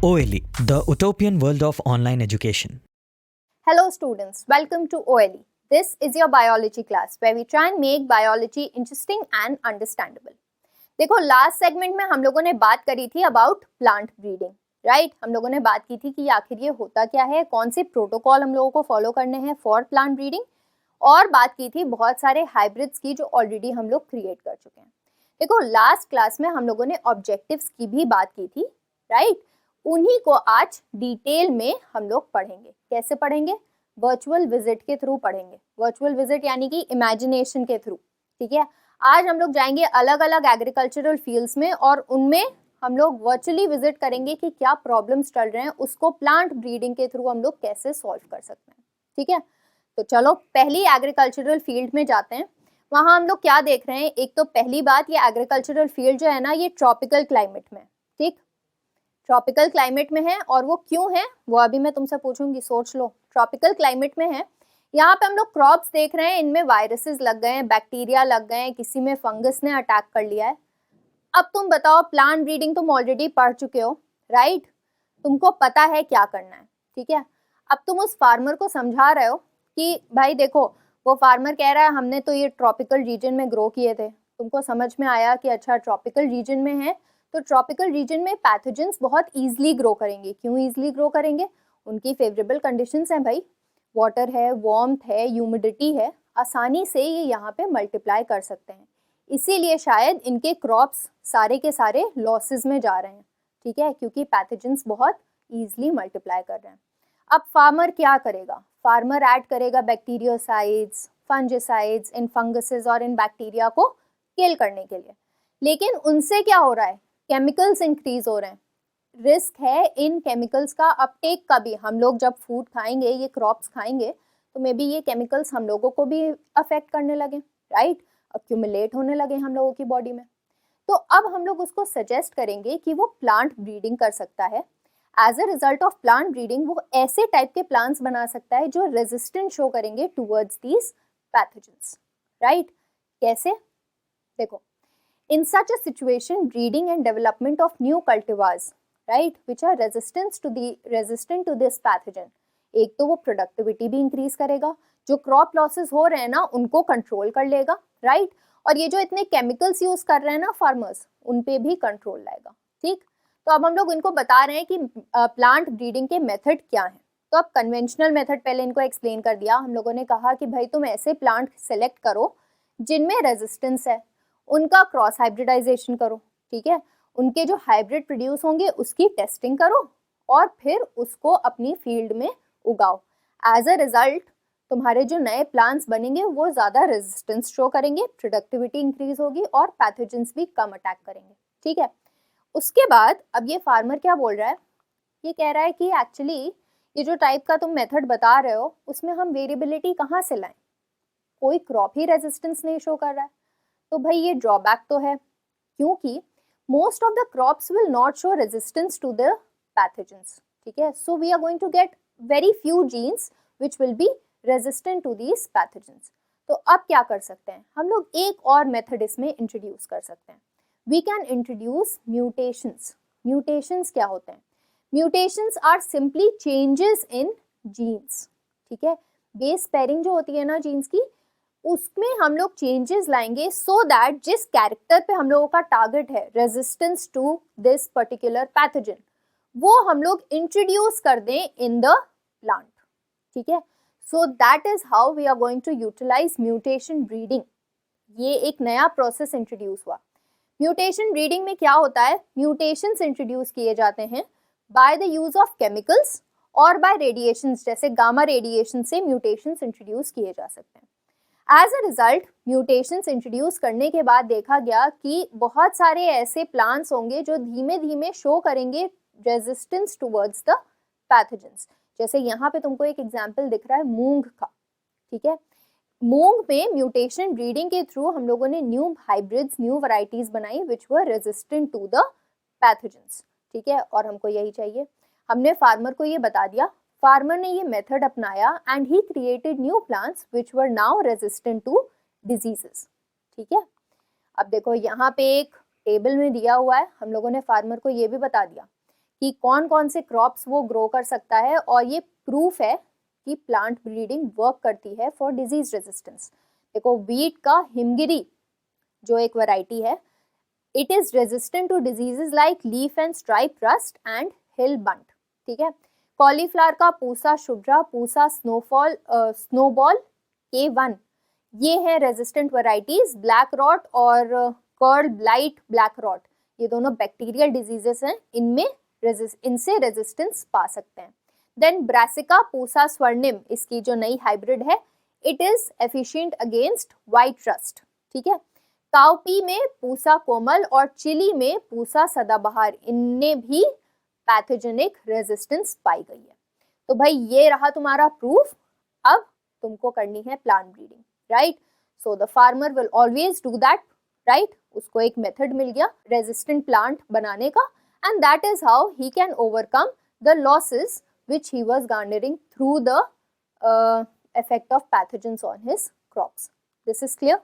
OLE, the utopian world of online education. Hello students, welcome to OLE. This is your biology class where we try and make biology interesting and understandable. देखो last segment में हम लोगों ने बात करी थी about plant breeding, right. हम लोगों ने बात की थी कि आखिर ये होता क्या है, कौन से प्रोटोकॉल हम लोगों को फॉलो करने हैं फॉर प्लांट ब्रीडिंग, और बात की थी बहुत सारे हाइब्रिड्स की जो ऑलरेडी हम लोग क्रिएट कर चुके हैं। देखो लास्ट क्लास में हम लोगों ने ऑब्जेक्टिव्स की भी बात की थी, राइट। उन्हीं को आज डिटेल में हम लोग पढ़ेंगे। कैसे पढ़ेंगे? वर्चुअल विजिट के थ्रू पढ़ेंगे। वर्चुअल विजिट यानी कि इमेजिनेशन के थ्रू, ठीक है। आज हम लोग जाएंगे अलग अलग एग्रीकल्चरल फील्ड्स में और उनमें हम लोग वर्चुअली विजिट करेंगे कि क्या प्रॉब्लम्स चल रहे हैं, उसको प्लांट ब्रीडिंग के थ्रू हम लोग कैसे सॉल्व कर सकते हैं, ठीक है। तो चलो पहली एग्रीकल्चरल फील्ड में जाते हैं। वहां हम लोग क्या देख रहे हैं, एक तो पहली बात, ये एग्रीकल्चरल फील्ड जो है ना, ये ट्रॉपिकल क्लाइमेट में, ठीक, ट्रॉपिकल क्लाइमेट में है। और वो क्यों है वो अभी मैं तुमसे पूछूंगी, सोच लो। ट्रॉपिकल क्लाइमेट में है, यहाँ पे हम लोग क्रॉप्स देख रहे हैं, इनमें वायरसेस लग गए हैं, बैक्टीरिया लग गए हैं, किसी में फंगस ने अटैक कर लिया है। अब तुम बताओ, प्लांट ब्रीडिंग तुम ऑलरेडी पढ़ चुके हो, राइट, तुमको पता है क्या करना है, ठीक है। अब तुम उस फार्मर को समझा रहे हो कि भाई देखो, वो फार्मर कह रहा है हमने तो ये ट्रॉपिकल रीजन में ग्रो किए थे। तुमको समझ में आया कि अच्छा ट्रॉपिकल रीजन में है, तो ट्रॉपिकल रीजन में पैथोजेंस बहुत ईजिली ग्रो करेंगे। क्यों ईजिली ग्रो करेंगे? उनकी फेवरेबल कंडीशंस हैं भाई, वाटर है, वार्मथ है, ह्यूमिडिटी है, आसानी से ये यहाँ पे मल्टीप्लाई कर सकते हैं। इसीलिए शायद इनके क्रॉप्स सारे के सारे लॉसेस में जा रहे हैं, ठीक है, क्योंकि पैथोजेंस बहुत ईजिली मल्टीप्लाई कर रहे हैं। अब फार्मर क्या करेगा? फार्मर ऐड करेगा बैक्टीरियोसाइड्स, फंजिसाइड्स इन फंगसेस और इन बैक्टीरिया को किल करने के लिए। लेकिन उनसे क्या हो रहा है? केमिकल्स इंक्रीज हो रहे हैं। रिस्क है इन केमिकल्स का अपटेक का भी। हम लोग जब फूड खाएंगे, ये क्रॉप्स खाएंगे, तो मे बी ये केमिकल्स हम लोगों को भी अफेक्ट करने लगे, राइट, अक्यूमुलेट होने लगे हम लोगों की बॉडी में। तो अब हम लोग उसको सजेस्ट करेंगे कि वो प्लांट ब्रीडिंग कर सकता है। As a result of plant breeding वो ऐसे टाइप के प्लांट्स बना सकता है जो रेजिस्टेंट शो करेंगे टूवर्ड्स दीज पैथोजेंस, राइट। कैसे? देखो, in such a situation breeding and development of new cultivars, right, which are resistant to this pathogen, एक तो वो प्रोडक्टिविटी भी इंक्रीज करेगा, जो क्रॉप लॉसेस हो रहे हैं ना उनको कंट्रोल कर लेगा, राइट, और ये जो इतने केमिकल्स यूज कर रहे हैं ना फार्मर्स, उन पे भी कंट्रोल लाएगा, ठीक। तो अब हम लोग इनको बता रहे हैं कि प्लांट ब्रीडिंग के मेथड क्या हैं। तो अब कन्वेंशनल मेथड पहले इनको एक्सप्लेन कर दिया। हम लोगों ने कहा कि भाई तुम ऐसे प्लांट सेलेक्ट करो जिनमें रेजिस्टेंस है, उनका क्रॉस हाइब्रिडाइजेशन करो, ठीक है, उनके जो हाइब्रिड प्रोड्यूस होंगे उसकी टेस्टिंग करो और फिर उसको अपनी फील्ड में उगाओ। एज अ रिजल्ट तुम्हारे जो नए प्लांट्स बनेंगे वो ज़्यादा रेजिस्टेंस शो करेंगे, प्रोडक्टिविटी इंक्रीज होगी और पैथोजेंस भी कम अटैक करेंगे, ठीक है। उसके बाद अब ये फार्मर क्या बोल रहा है? ये कह रहा है कि एक्चुअली ये जो टाइप का तुम मेथड बता रहे हो उसमें हम वेरिएबिलिटी कहाँ से लाएं? कोई क्रॉप ही रेजिस्टेंस नहीं शो कर रहा है। तो भाई ये ड्रॉबैक तो है, क्योंकि most of the crops will not show resistance to the pathogens, ठीक है। So we are going to get very few genes which will be resistant to these pathogens. तो अब क्या कर सकते हैं हम लोग? एक और मेथड इसमें इंट्रोड्यूस कर सकते हैं। We can introduce mutations. Mutations क्या होते हैं? Mutations are simply changes in genes, ठीक है। बेस पेयरिंग जो होती है ना जीन्स की, उसमें हम लोग चेंजेस लाएंगे सो दैट जिस कैरेक्टर पे हम लोगों का टारगेट है resistance to this particular pathogen, वो हम लोग इंट्रोड्यूस कर दें इन द प्लांट, ठीक है। So that is how we are going to utilise mutation breeding. ये एक नया प्रोसेस इंट्रोड्यूस हुआ। म्यूटेशन ब्रीडिंग में क्या होता है? म्यूटेशंस इंट्रोड्यूस किए जाते हैं by the use of chemicals और बाय रेडिएशंस, जैसे गामा रेडिएशन से म्यूटेशंस इंट्रोड्यूस किए जा सकते हैं। As a result mutations introduce करने के बाद देखा गया कि बहुत सारे ऐसे प्लांट्स होंगे जो धीमे धीमे शो करेंगे रेजिस्टेंस टुवर्ड्स द पैथोजेंस। जैसे यहाँ पे तुमको एक एग्जांपल दिख रहा है मूंग का, ठीक है। मूंग में म्यूटेशन ब्रीडिंग के थ्रू हम लोगों ने न्यू हाइब्रिड्स, न्यू वैरायटीज बनाई विच वर रेजिस्टेंट टू द पैथोजेंस, ठीक है। और हमको यही चाहिए। हमने फार्मर को ये बता दिया, फार्मर ने ये मेथड अपनाया and he created new plants which were now resistant to diseases, ठीक है। अब देखो यहाँ पे एक टेबल में दिया हुआ है, हम लोगों ने फार्मर को ये भी बता दिया कि कौन कौन से क्रॉप्स वो ग्रो कर सकता है, और ये प्रूफ है कि प्लांट ब्रीडिंग वर्क करती है फॉर डिजीज रेजिस्टेंस। देखो वीट का हिमगिरी जो एक वैरायटी है, it is resistant to diseases like leaf and stripe rust and hill bunt. ठीक है, कॉलीफ्लावर का पूसा शुभ्रा, पूसा स्नोबॉल K1, ये है रेजिस्टेंट वैरायटीज। ब्लैक रॉट और कर्ल ब्लाइट ब्लैक रॉट, ये दोनों बैक्टीरियल डिजीजेस हैं, इनसे रेजिस्टेंस पा सकते हैं। देन ब्रासिका पूसा स्वर्णिम, इसकी जो नई हाइब्रिड है, it is efficient against white rust. ठीक है, काउपी में पूसा कोमल और चिली में पूसा सदाबहार, इनमें भी पैथोजेनिक रेजिस्टेंस पाई गई है। तो भाई ये रहा तुम्हारा प्रूफ। अब तुमको करनी है plant breeding, right? So the farmer will always do that, right? उसको एक मेथड मिल गया रेजिस्टेंट प्लांट बनाने का, and that is how he can overcome the losses which he was garnering through the effect of pathogens on his crops. This is clear?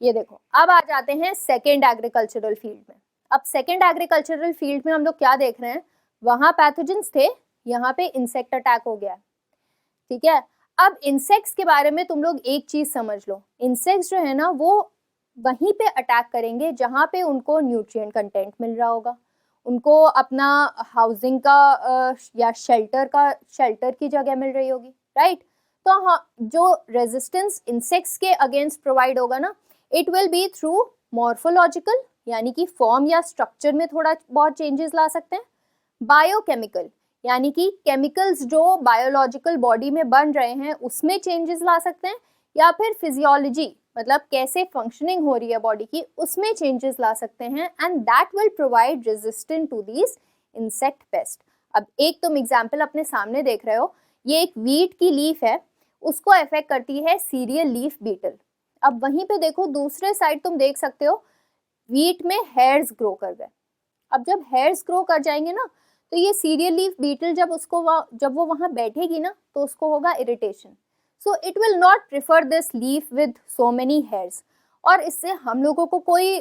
ये देखो, अब आ जाते हैं सेकेंड एग्रीकल्चरल फील्ड में। अब सेकेंड एग्रीकल्चरल फील्ड में हम लोग क्या देख रहे हैं, वहां पैथोजेंस थे, यहाँ पे इंसेक्ट अटैक हो गया। ठीक है, अब इंसेक्ट्स के बारे में तुम लोग एक चीज समझ लो, इंसेक्ट्स जो है ना वो वहीं पे अटैक करेंगे जहाँ पे उनको न्यूट्रिएंट कंटेंट मिल रहा होगा, उनको अपना हाउसिंग का या शेल्टर की जगह मिल रही होगी, राइट? तो हाँ, जो रेजिस्टेंस इंसेक्ट्स के अगेंस्ट प्रोवाइड होगा ना, it will be through morphological, यानी कि फॉर्म या स्ट्रक्चर में थोड़ा बहुत चेंजेस ला सकते हैं। बायोकेमिकल, यानी कि केमिकल्स जो बायोलॉजिकल बॉडी में बन रहे हैं उसमें चेंजेस ला सकते हैं, या फिर फिजियोलॉजी, मतलब कैसे फंक्शनिंग हो रही है बॉडी की, उसमें चेंजेस ला सकते हैं, and that will provide resistant to these insect pest. अब एक तुम एग्जांपल अपने सामने देख रहे हो, ये एक वीट की लीफ है, उसको अफेक्ट करती है सीरियल लीफ बीटल। अब वहीं पे देखो दूसरे साइड तुम देख सकते हो वीट में हेयर्स ग्रो कर गए। अब जब हेयर्स ग्रो कर जाएंगे ना, तो ये सीरियल लीफ बीटल जब वो वहां बैठेगी ना, तो उसको होगा irritation, so it will not prefer this leaf with so many hairs, और इससे हम लोगों को कोई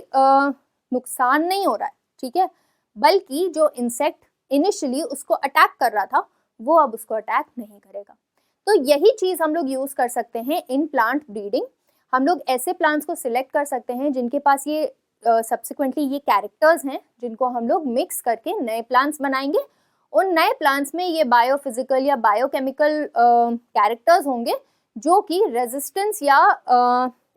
नुकसान नहीं हो रहा है, ठीक है, बल्कि जो इंसेक्ट इनिशियली उसको अटैक कर रहा था वो अब उसको अटैक नहीं करेगा। तो यही चीज हम लोग यूज कर सकते हैं इन प्लांट ब्रीडिंग। हम लोग ऐसे प्लांट्स को सिलेक्ट कर सकते हैं जिनके पास ये सब्सिक्वेंटली ये कैरेक्टर्स हैं, जिनको हम लोग मिक्स करके नए प्लांट्स बनाएंगे। उन नए प्लांट्स में ये बायोफिजिकल या बायोकेमिकल कैरेक्टर्स होंगे जो कि रेजिस्टेंस या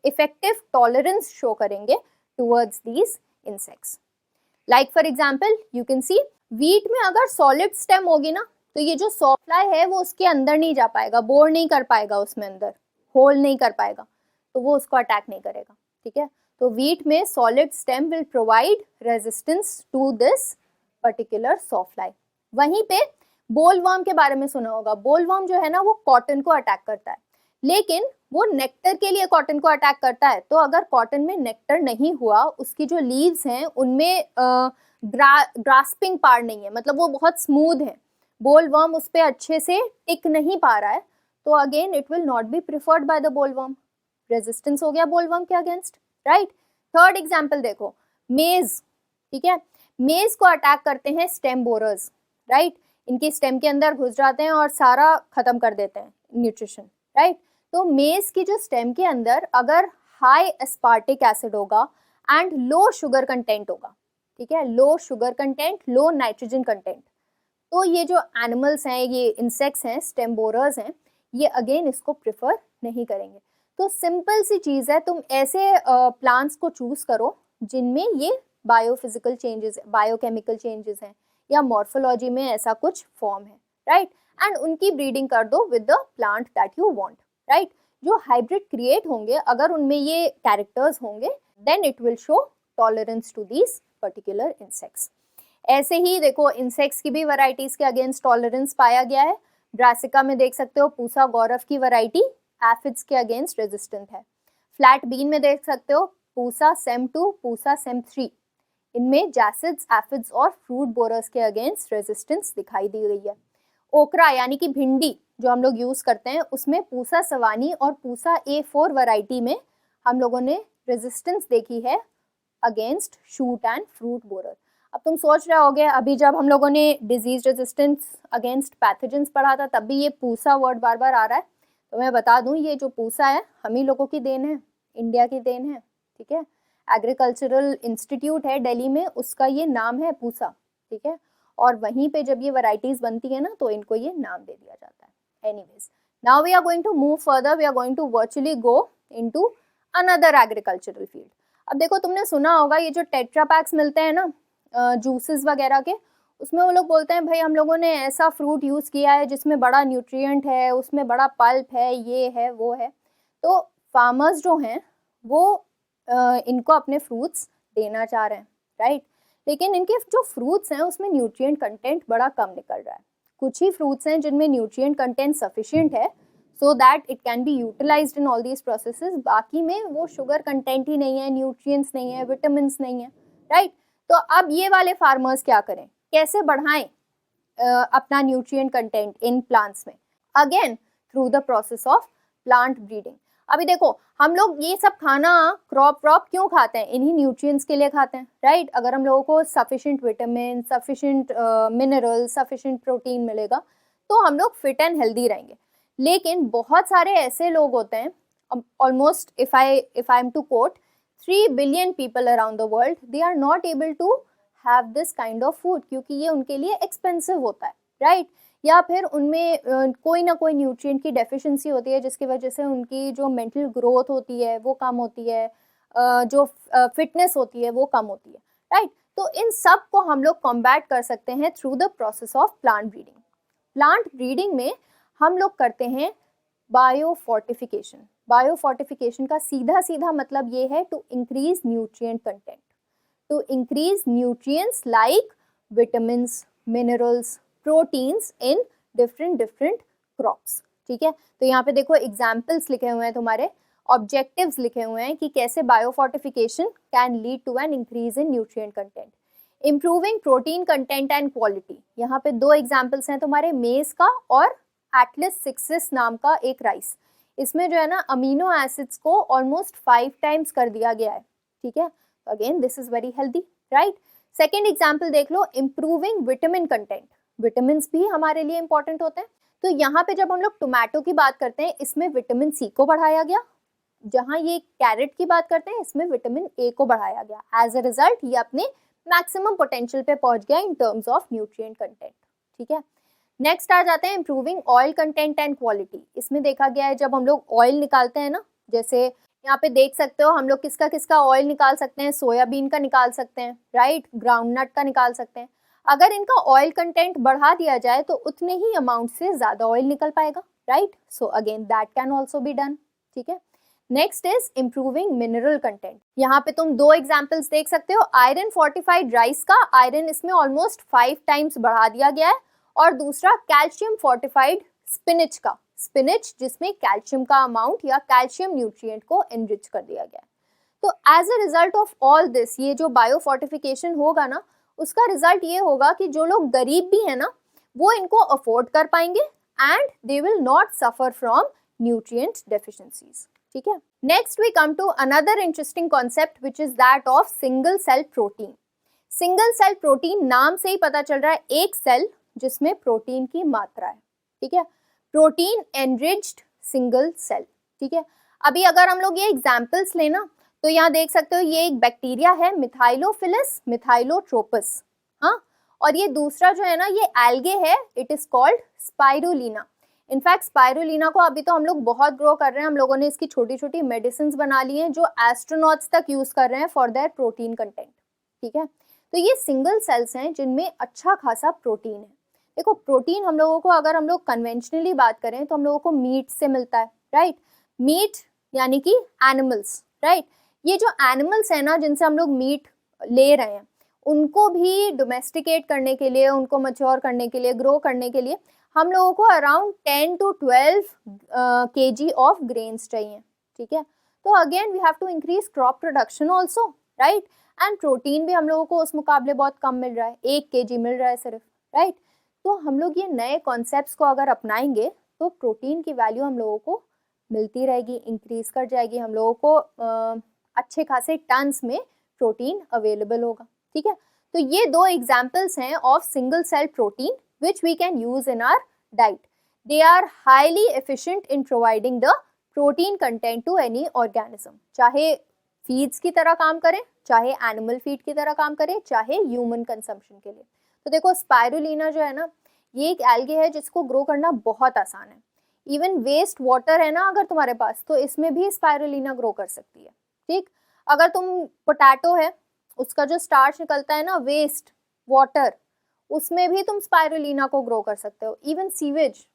इफेक्टिव टॉलरेंस शो करेंगे towards these insects. Like for example you can see wheat में अगर सॉलिड स्टेम होगी ना, तो ये जो सॉफ्लाई है वो उसके अंदर नहीं जा पाएगा, बोर नहीं कर पाएगा, उसमें अंदर होल नहीं कर पाएगा, तो वो उसको अटैक नहीं करेगा। ठीक है, तो वीट में solid stem will provide resistance to this particular sawfly. वहीं पे बोलवर्म के बारे में सुना होगा, बोलवर्म जो है ना वो कॉटन को अटैक करता है, लेकिन वो नेक्टर के लिए कॉटन को अटैक करता है। तो अगर कॉटन में नेक्टर नहीं हुआ, उसकी जो लीव्स हैं उनमें ग्रास्पिंग पार्ट नहीं है, मतलब वो बहुत स्मूथ है, बोलवर्म उस पर अच्छे से टिक नहीं पा रहा है, तो again it will not be preferred by the bollworm, resistance हो गया बोलवर्म के अगेंस्ट, राइट? थर्ड एग्जाम्पल देखो, मेज। ठीक है, मेज को अटैक करते हैं स्टेम बोरर्स, राइट? इनकी स्टेम के अंदर घुस जाते हैं और सारा खत्म कर देते हैं न्यूट्रिशन, राइट? तो मेज की जो स्टेम के अंदर अगर हाई एस्पार्टिक एसिड होगा एंड लो शुगर कंटेंट होगा, ठीक है, लो शुगर कंटेंट, लो नाइट्रोजन कंटेंट, तो ये जो एनिमल्स हैं, ये इंसेक्ट्स हैं, स्टेम बोरर्स हैं, ये अगेन इसको प्रिफर नहीं करेंगे। तो सिंपल सी चीज़ है, तुम ऐसे प्लांट्स को चूज करो जिनमें ये बायोफिजिकल चेंजेस, बायोकेमिकल चेंजेस हैं, या मॉर्फोलॉजी में ऐसा कुछ फॉर्म है, राइट? एंड उनकी ब्रीडिंग कर दो with the plant that you want, right? जो हाइब्रिड क्रिएट होंगे, अगर उनमें ये कैरेक्टर्स होंगे, then it will show tolerance to these particular insects. ऐसे ही देखो इंसेक्ट्स की भी वैरायटीज के अगेंस्ट टॉलरेंस पाया गया है। ब्रासिका में देख सकते हो पूसा गौरव की वैरायटी एफिड्स के अगेंस्ट रेजिस्टेंट है। फ्लैट बीन में देख सकते हो पूसा सेम 2, पूसा सेम 3, इनमें जैसिड्स, एफिड्स और फ्रूट बोरर्स के अगेंस्ट रेजिस्टेंस दिखाई दी गई है। ओकरा यानी कि भिंडी जो हम लोग यूज करते हैं, उसमें पूसा सवानी और पूसा A4 वैरायटी में हम लोगों ने रेजिस्टेंस देखी है against shoot and fruit borer. अब तुम सोच रहे होगे, अभी जब हम लोगों ने डिजीज रेजिस्टेंस अगेंस्ट पैथोजेंस पढ़ा था तब भी ये पूसा वर्ड बार बार आ रहा है। तो मैं बता दूं, ये जो पूसा है हम ही लोगों की देन है, इंडिया की देन है, ठीक है। एग्रीकल्चरल इंस्टीट्यूट है दिल्ली में, उसका ये नाम है पूसा, ठीक है। और वहीं पे जब ये वैरायटीज बनती है ना तो इनको ये नाम दे दिया जाता है। Anyways, now we are going to move further, we are going to virtually go into another agricultural field. अब देखो, तुमने सुना होगा ये जो टेट्रा पैक्स मिलते हैं ना जूसेस वगैरह के, उसमें वो लोग बोलते हैं भाई हम लोगों ने ऐसा फ्रूट यूज़ किया है जिसमें बड़ा न्यूट्रिएंट है, उसमें बड़ा पल्प है, ये है वो है। तो फार्मर्स जो हैं वो इनको अपने फ्रूट्स देना चाह रहे हैं, राइट। लेकिन इनके जो फ्रूट्स हैं उसमें न्यूट्रिएंट कंटेंट बड़ा कम निकल रहा है। कुछ ही फ्रूट्स हैं जिनमें न्यूट्रिएंट कंटेंट सफिशिएंट है so that it can be utilised in all these processes. बाकी में वो शुगर कंटेंट ही नहीं है, न्यूट्रिएंट्स नहीं है, विटामिन नहीं है, राइट। तो अब ये वाले फार्मर्स क्या करें, कैसे बढ़ाएं अपना न्यूट्रिएंट कंटेंट इन प्लांट्स में? Again through the process of plant breeding. अभी देखो, हम लोग ये सब खाना क्रॉप क्यों खाते हैं? इन्हीं न्यूट्रिएंट्स के लिए खाते हैं, राइट। अगर हम लोगों को sufficient vitamin, sufficient mineral, sufficient protein मिलेगा तो हम लोग फिट एंड हेल्दी रहेंगे। लेकिन बहुत सारे ऐसे लोग होते हैं, almost if I am to quote 3 billion people around the world, they are not able to have this kind of food क्योंकि ये उनके लिए एक्सपेंसिव होता है, राइट। या फिर उनमें कोई ना कोई न्यूट्रिएंट की डेफिशिएंसी होती है जिसकी वजह से उनकी जो मेंटल ग्रोथ होती है वो कम होती है, जो फिटनेस होती है वो कम होती है, राइट। तो इन सब को हम लोग कॉम्बैट कर सकते हैं through the process of plant breeding. Plant breeding में हम लोग करते हैं बायोफोर्टिफिकेशन। बायोफोर्टिफिकेशन का सीधा मतलब ये है to increase nutrient content, to increase nutrients like vitamins, minerals, proteins in different crops, ठीक है। तो यहाँ पे देखो एग्जाम्पल्स लिखे हुए हैं, तुम्हारे ऑब्जेक्टिव्स लिखे हुए हैं कि कैसे biofortification can lead to an increase in nutrient content. Improving protein content and quality, यहाँ पे 2 एग्जाम्पल्स हैं तुम्हारे, मेज का और एटलस सिक्सिस नाम का एक राइस। इसमें जो है ना अमीनो एसिड्स को ऑलमोस्ट 5 टाइम्स कर दिया गया है, ठीक है। Again this is very healthy, right. Second example देख लो, इम्प्रूविंग विटामिन कंटेंट। विटामिन भी हमारे लिए इंपॉर्टेंट होते हैं। तो यहाँ पे जब हम लोग टोमेटो की बात करते हैं इसमें विटामिन सी को बढ़ाया गया, जहाँ ये कैरेट की बात करते हैं इसमें विटामिन ए को बढ़ाया गया। एज अ रिजल्ट ये अपने मैक्सिमम पोटेंशियल पे पहुंच गया इन टर्म्स ऑफ न्यूट्रिएंट कंटेंट, ठीक है। नेक्स्ट आ जाते हैं improving oil content and quality. इसमें देखा गया है जब हम लोग ऑयल निकालते हैं ना, जैसे यहाँ पे देख सकते हो हम लोग किसका ऑयल निकाल सकते हैं, सोयाबीन का निकाल सकते हैं, राइट, ग्राउंडनट का निकाल सकते हैं। अगर इनका ऑयल कंटेंट बढ़ा दिया जाए तो उतने ही अमाउंट से ज्यादा ऑयल निकल पाएगा, right. So again that can also be done, ठीक है। Next is improving mineral content. यहाँ पे तुम 2 एग्जाम्पल्स देख सकते हो, आयरन फोर्टिफाइड राइस का आयरन इसमें ऑलमोस्ट 5 टाइम्स बढ़ा दिया गया है, और दूसरा कैल्शियम फोर्टिफाइड स्पिनिच का, स्पिनिच जिसमें कैल्शियम का अमाउंट या कैल्शियम न्यूट्रिएंट को एनरिच कर दिया गया है। तो as a result of all this, ये जो बायोफोर्टिफिकेशन होगा ना उसका रिजल्ट ये होगा कि जो लोग गरीब भी है ना वो इनको अफोर्ड कर पाएंगे and they will not suffer from nutrient deficiencies, ठीक है। Next we come to another interesting concept which is that of single cell protein. Single cell protein, नाम से ही पता चल रहा है एक सेल जिसमें प्रोटीन की मात्रा है, ठीक है। प्रोटीन एनरिच्ड सिंगल सेल, ठीक है। अभी अगर हम लोग ये एग्जाम्पल्स लेना तो यहाँ देख सकते हो ये एक बैक्टीरिया है मिथाइलोफिलस मिथाइलोट्रोपस, हाँ, और ये दूसरा जो है ना ये एल्गे है, it is called spirulina. In fact spirulina को अभी तो हम लोग बहुत ग्रो कर रहे हैं, हम लोगों ने इसकी छोटी छोटी मेडिसिन बना ली हैं जो एस्ट्रोनॉट्स तक यूज कर रहे हैं फॉर देयर प्रोटीन कंटेंट, ठीक है। तो ये सिंगल सेल्स हैं जिनमें अच्छा खासा प्रोटीन है। देखो प्रोटीन हम लोगों को, अगर हम लोग कन्वेंशनली बात करें तो हम लोगों को मीट से मिलता है, राइट। मीट यानी कि एनिमल्स, राइट। ये जो एनिमल्स है ना जिनसे हम लोग मीट ले रहे हैं उनको भी डोमेस्टिकेट करने के लिए, उनको मैच्योर करने के लिए, ग्रो करने के लिए हम लोगों को around 10 to 12 kg of grains चाहिए, ठीक है। तो again we have to increase crop production also, right. And protein भी हम लोगों को उस मुकाबले बहुत कम मिल रहा है, 1 kg मिल रहा है सिर्फ, राइट। तो हम लोग ये नए कॉन्सेप्ट्स को अगर अपनाएंगे तो प्रोटीन की वैल्यू हम लोगों को मिलती रहेगी, इंक्रीज कर जाएगी, हम लोगों को अच्छे खासे टन्स में प्रोटीन अवेलेबल होगा, ठीक है। तो ये दो एग्जाम्पल्स हैं of single cell protein which we can use in our diet. They are highly efficient in providing the protein content to any organism, चाहे फीड्स की तरह काम करें, चाहे एनिमल फीड की तरह काम करें, चाहे ह्यूमन कंजम्पशन के लिए. तो देखो स्पाइरुलिना जो है ना, ये एक एल्गे है जिसको ग्रो करना बहुत आसान है. इवन वेस्ट वाटर है ना अगर तुम्हारे पास, तो इसमें भी स्पाइरुलिना ग्रो कर सकती है. ठीक, अगर तुम पोटैटो है, उसका जो स्टार्च निकलता है ना वेस्ट वाटर, उसमें भी तुम स्पाइरुलिना को ग्रो कर सकते हो. इवन सीवेज,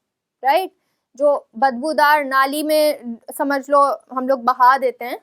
राइट, जो बदबूदार नाली में समझ लो हम लोग बहा देते हैं,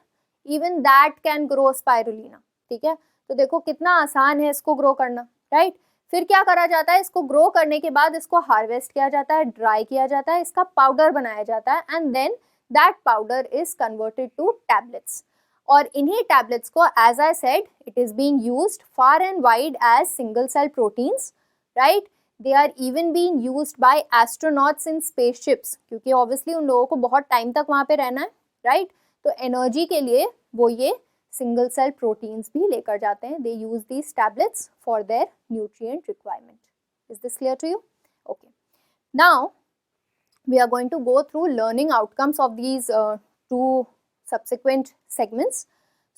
even that can grow spirulina. ठीक है, तो देखो कितना आसान है इसको ग्रो करना, राइट. फिर क्या करा जाता है, इसको ग्रो करने के बाद इसको हार्वेस्ट किया जाता है, ड्राई किया जाता है, इसका पाउडर बनाया जाता है, and then that powder is converted to tablets. और इन्हीं टैबलेट्स को, as I said, it is being used far and wide as single cell proteins, right. They are even being used by astronauts in spaceships, क्योंकि obviously उन लोगों को बहुत time तक वहाँ पे रहना है, राइट. तो एनर्जी के लिए वो ये सिंगल सेल प्रोटीन्स भी लेकर जाते हैं. They use these tablets for their nutrient requirement. Is this clear to you? Okay, now we are going to go through learning outcomes of these two subsequent segments.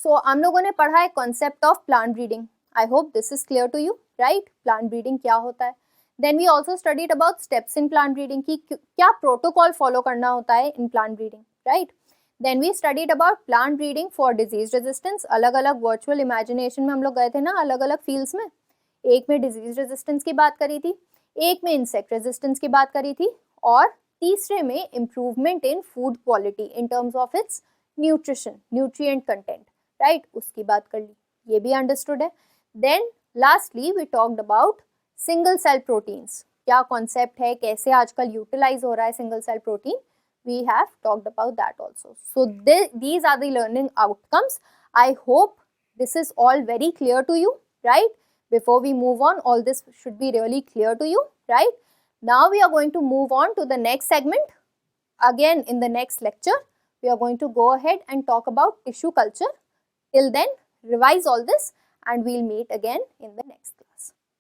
So हम लोगों ने पढ़ा है concept of plant breeding. I hope this is clear to you, right? Plant breeding क्या होता है. Then we also studied about steps in plant breeding कि क्या protocol follow करना होता है in plant breeding, right? Then we studied about plant breeding for disease resistance. अलग अलग virtual imagination में हम लोग गए थे ना अलग अलग fields में. एक में disease resistance की बात करी थी, एक में insect resistance की बात करी थी, और तीसरे में improvement in food quality in terms of its nutrition, nutrient content, right, उसकी बात कर ली, ये भी अंडरस्टूड है. Then lastly we talked about single cell proteins. क्या कॉन्सेप्ट है, कैसे आजकल यूटिलाइज हो रहा है single cell protein, we have talked about that also. So these are the learning outcomes. I hope this is all very clear to you, right. Before we move on, all this should be really clear to you, right? Now we are going to move on to the next segment. Again, in the next lecture, we are going to go ahead and talk about tissue culture. Till then, revise all this and we'll meet again in the next.